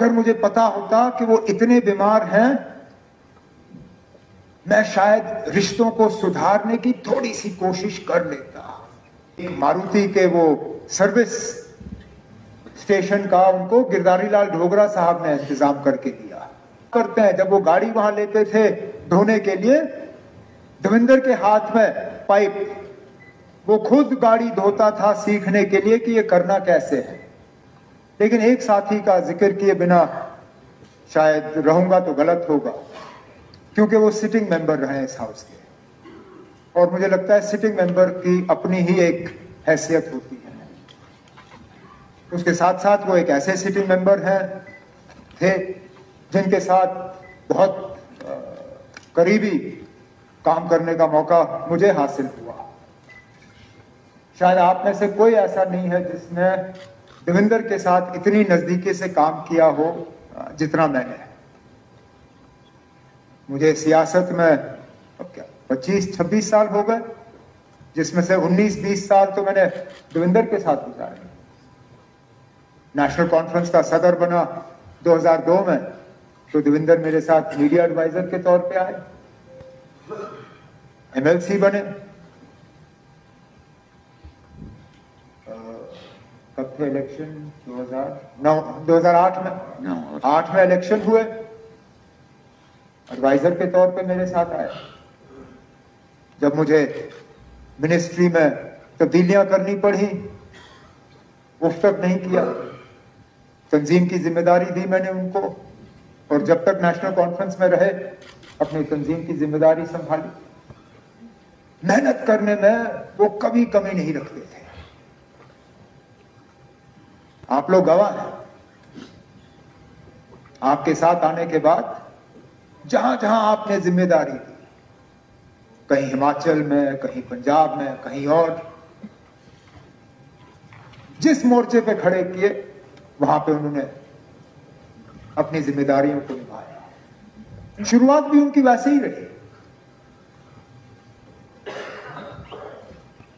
अगर मुझे पता होता कि वो इतने बीमार हैं, मैं शायद रिश्तों को सुधारने की थोड़ी सी कोशिश कर लेता। एक मारुति के वो सर्विस स्टेशन का उनको गिरधारी लाल ढोगरा साहब ने इंतजाम करके दिया। करते हैं, जब वो गाड़ी वहां लेते थे धोने के लिए, देवेंद्र के हाथ में पाइप, वो खुद गाड़ी धोता था सीखने के लिए कि ये करना कैसे है। लेकिन एक साथी का जिक्र किए बिना शायद रहूंगा तो गलत होगा, क्योंकि वो सिटिंग मेंबर रहे इस हाउस के, और मुझे लगता है सिटिंग मेंबर की अपनी ही एक हैसियत होती है। उसके साथ साथ वो एक ऐसे सिटिंग मेंबर हैं थे जिनके साथ बहुत करीबी काम करने का मौका मुझे हासिल हुआ। शायद आप में से कोई ऐसा नहीं है जिसने देवेंद्र के साथ इतनी नजदीकी से काम किया हो जितना मैंने। मुझे सियासत में अब क्या 25-26 साल हो गए, जिसमें से 19-20 साल तो मैंने देवेंद्र के साथ गुजारे। नेशनल कॉन्फ्रेंस का सदर बना 2002 में, तो देवेंद्र मेरे साथ मीडिया एडवाइजर के तौर पे आए। एमएलसी बने, कब थे इलेक्शन? 2008 में 8 में इलेक्शन हुए, एडवाइजर के तौर पे मेरे साथ आए। जब मुझे मिनिस्ट्री में तब्दीलियां करनी पड़ी, उफ तक नहीं किया, तंजीम की जिम्मेदारी दी मैंने उनको, और जब तक नेशनल कॉन्फ्रेंस में रहे अपनी तंजीम की जिम्मेदारी संभाली। मेहनत करने में वो कभी कमी नहीं रखते थे। आप लोग गवाह हैं। आपके साथ आने के बाद जहां जहां आपने जिम्मेदारी दी, कहीं हिमाचल में, कहीं पंजाब में, कहीं और, जिस मोर्चे पे खड़े किए वहां पे उन्होंने अपनी जिम्मेदारियों को निभाया। शुरुआत भी उनकी वैसे ही रही।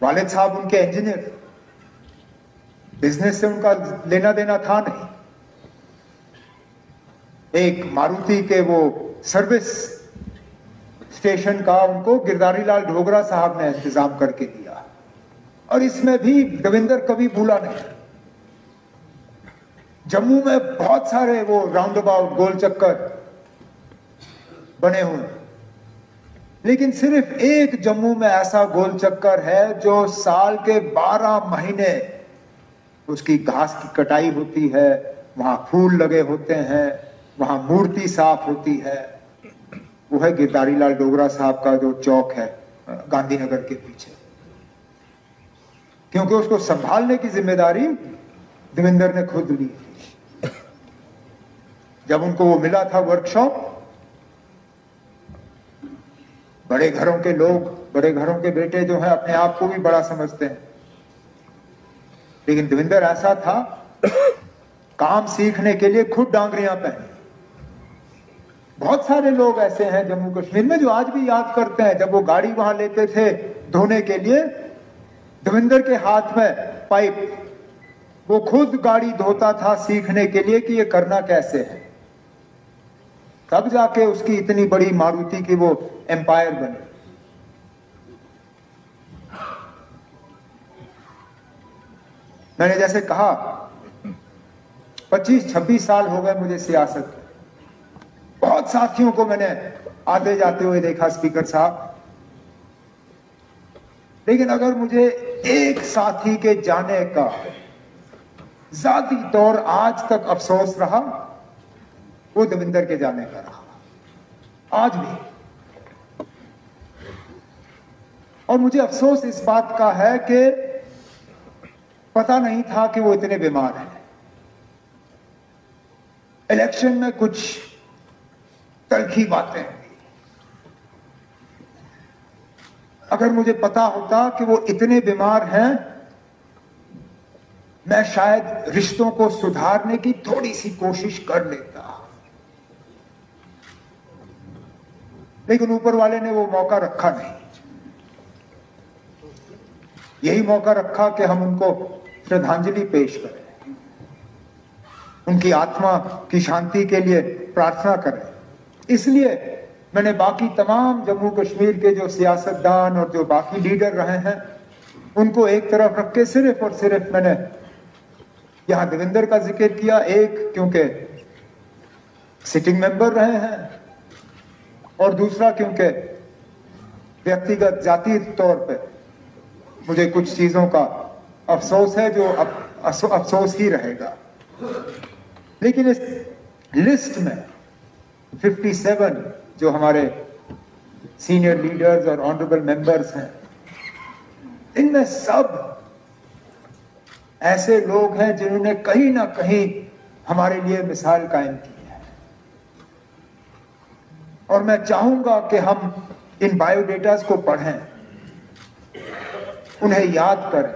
वालिद साहब उनके इंजीनियर, बिजनेस से उनका लेना देना था नहीं। एक मारुति के वो सर्विस स्टेशन का उनको गिरधारी लाल ढोगरा साहब ने इंतजाम करके दिया, और इसमें भी देवेंद्र कभी भूला नहीं। जम्मू में बहुत सारे वो राउंड अबाउट गोल चक्कर बने हुए, लेकिन सिर्फ एक जम्मू में ऐसा गोल चक्कर है जो साल के 12 महीने उसकी घास की कटाई होती है, वहां फूल लगे होते हैं, वहां मूर्ति साफ होती है। वो है गिरधारी लाल ढोगरा साहब का जो चौक है गांधीनगर के पीछे, क्योंकि उसको संभालने की जिम्मेदारी देवेंद्र ने खुद ली। जब उनको वो मिला था वर्कशॉप, बड़े घरों के लोग, बड़े घरों के बेटे जो हैं अपने आप को भी बड़ा समझते हैं, लेकिन देवेंद्र ऐसा था, काम सीखने के लिए खुद डांगरियां पहनी। बहुत सारे लोग ऐसे हैं जम्मू कश्मीर में जो आज भी याद करते हैं, जब वो गाड़ी वहां लेते थे धोने के लिए, देवेंद्र के हाथ में पाइप, वो खुद गाड़ी धोता था सीखने के लिए कि ये करना कैसे है। तब जाके उसकी इतनी बड़ी मारुति की वो एम्पायर बनी। मैंने जैसे कहा 25-26 साल हो गए मुझे सियासत में। बहुत साथियों को मैंने आते जाते हुए देखा स्पीकर साहब, लेकिन अगर मुझे एक साथी के जाने का जाती तौर आज तक अफसोस रहा, वो देवेंद्र के जाने का रहा, आज भी। और मुझे अफसोस इस बात का है कि पता नहीं था कि वो इतने बीमार हैं। इलेक्शन में कुछ तलखी बातें हुई। अगर मुझे पता होता कि वो इतने बीमार हैं, मैं शायद रिश्तों को सुधारने की थोड़ी सी कोशिश कर लेता। लेकिन ऊपर वाले ने वो मौका रखा नहीं। यही मौका रखा कि हम उनको श्रद्धांजलि पेश करें। उनकी आत्मा की शांति के लिए प्रार्थना करें। इसलिए मैंने बाकी तमाम जम्मू कश्मीर के जो सियासतदान और जो बाकी लीडर रहे हैं उनको एक तरफ रख के सिर्फ और सिर्फ मैंने यहां देवेंद्र का जिक्र किया। एक, क्योंकि सिटिंग मेंबर रहे हैं, और दूसरा क्योंकि व्यक्तिगत जाति तौर पे मुझे कुछ चीजों का अफसोस है जो अफसोस ही रहेगा। लेकिन इस लिस्ट में 57 जो हमारे सीनियर लीडर्स और ऑनरेबल मेंबर्स हैं, इनमें सब ऐसे लोग हैं जिन्होंने कहीं ना कहीं हमारे लिए मिसाल कायम की है। और मैं चाहूंगा कि हम इन बायोडेटास को पढ़ें, उन्हें याद करें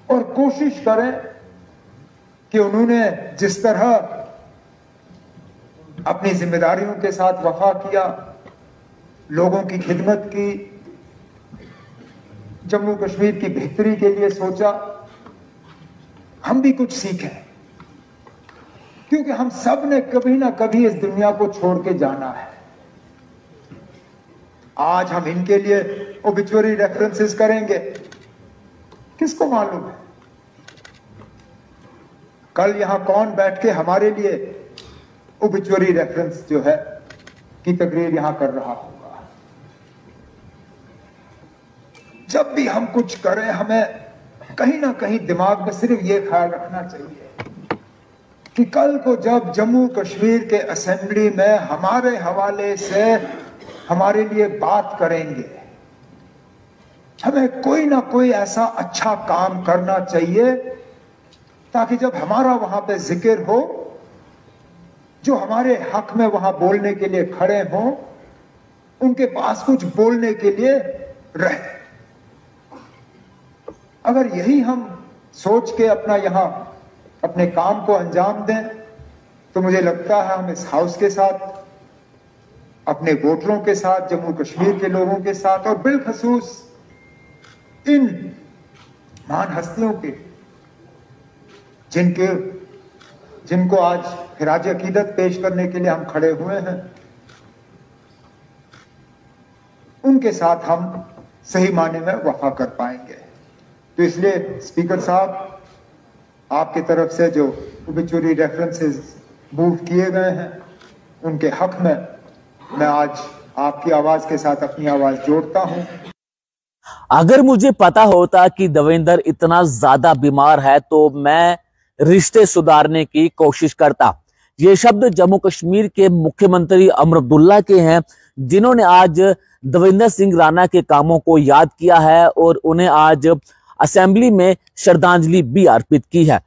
और कोशिश करें कि उन्होंने जिस तरह अपनी जिम्मेदारियों के साथ वफा किया, लोगों की खिदमत की, जम्मू कश्मीर की बेहतरी के लिए सोचा, हम भी कुछ सीखें। क्योंकि हम सब ने कभी ना कभी इस दुनिया को छोड़ के जाना है। आज हम इनके लिए ओबिचुअरी रेफरेंसेस करेंगे, किसको मालूम है कल यहां कौन बैठ के हमारे लिए ओबिचुअरी रेफरेंस जो है की तकरीर यहां कर रहा होगा। जब भी हम कुछ करें हमें कहीं ना कहीं दिमाग में सिर्फ ये ख्याल रखना चाहिए कि कल को जब जम्मू कश्मीर के असेंबली में हमारे हवाले से हमारे लिए बात करेंगे, हमें कोई ना कोई ऐसा अच्छा काम करना चाहिए ताकि जब हमारा वहां पे जिक्र हो, जो हमारे हक में वहां बोलने के लिए खड़े हों, उनके पास कुछ बोलने के लिए रहे। अगर यही हम सोच के अपना यहां अपने काम को अंजाम दें तो मुझे लगता है हम इस हाउस के साथ, अपने वोटरों के साथ, जम्मू कश्मीर के लोगों के साथ और बिलखसूस इन महान हस्तियों के जिनको आज खिराज अकीदत पेश करने के लिए हम खड़े हुए हैं, उनके साथ हम सही माने में वफा कर पाएंगे। तो इसलिए स्पीकर साहब, आपकी तरफ से जो ओबिचुअरी रेफरेंसेस मूव किए गए हैं उनके हक में मैं आज आपकी आवाज के साथ अपनी आवाज जोड़ता हूं। अगर मुझे पता होता कि देवेंद्र इतना ज्यादा बीमार है तो मैं रिश्ते सुधारने की कोशिश करता। ये शब्द जम्मू कश्मीर के मुख्यमंत्री अमर अब्दुल्ला के हैं, जिन्होंने आज देवेंद्र सिंह राणा के कामों को याद किया है और उन्हें आज असेंबली में श्रद्धांजलि भी अर्पित की है।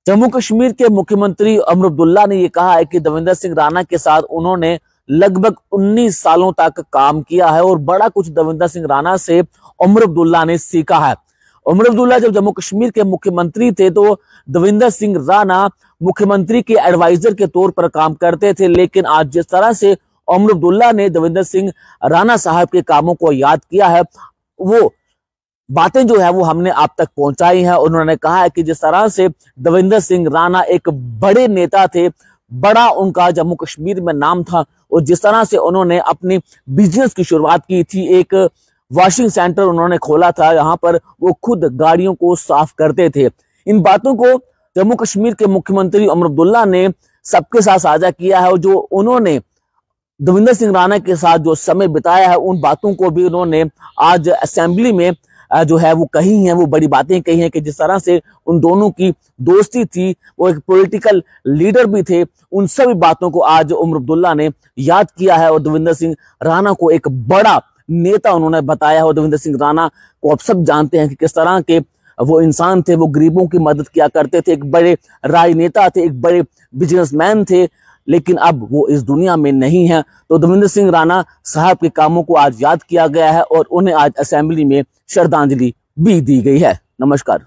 जम्मू कश्मीर के मुख्यमंत्री अमर अब्दुल्ला ने यह कहा है कि देवेंद्र सिंह राणा के साथ उन्होंने लगभग 19 सालों तक काम किया है और बड़ा कुछ देवेंद्र सिंह राणा से अमर अब्दुल्ला ने सीखा है। अमर अब्दुल्ला जब जम्मू कश्मीर के मुख्यमंत्री थे तो देवेंद्र सिंह राणा मुख्यमंत्री के एडवाइजर के तौर पर काम करते थे, लेकिन आज जिस तरह से अमर अब्दुल्ला ने देवेंद्र सिंह राणा साहब के कामों को याद किया है, वो बातें जो है वो हमने आप तक पहुंचाई हैं। उन्होंने कहा है कि जिस तरह से देवेंद्र सिंह राणा एक बड़े नेता थे, बड़ा उनका जम्मू कश्मीर में नाम था, और जिस तरह से उन्होंने अपनी बिजनेस की शुरुआत की थी, एक वॉशिंग सेंटर उन्होंने खोला था, यहाँ पर वो खुद गाड़ियों को साफ करते थे। इन बातों को जम्मू कश्मीर के मुख्यमंत्री अमर अब्दुल्ला ने सबके साथ साझा किया है और जो उन्होंने देवेंद्र सिंह राणा के साथ जो समय बिताया है, उन बातों को भी उन्होंने आज असेंबली में जो है वो कही हैं, वो बड़ी बातें कही हैं कि जिस तरह से उन दोनों की दोस्ती थी, वो एक पॉलिटिकल लीडर भी थे, उन सभी बातों को आज अमर अब्दुल्ला ने याद किया है और देवेंद्र सिंह राणा को एक बड़ा नेता उन्होंने बताया है। और देवेंद्र सिंह राणा को आप सब जानते हैं कि किस तरह के वो इंसान थे, वो गरीबों की मदद किया करते थे, एक बड़े राजनेता थे, एक बड़े बिजनेसमैन थे, लेकिन अब वो इस दुनिया में नहीं है। तो देवेंद्र सिंह राणा साहब के कामों को आज याद किया गया है और उन्हें आज असेंबली में श्रद्धांजलि भी दी गई है। नमस्कार।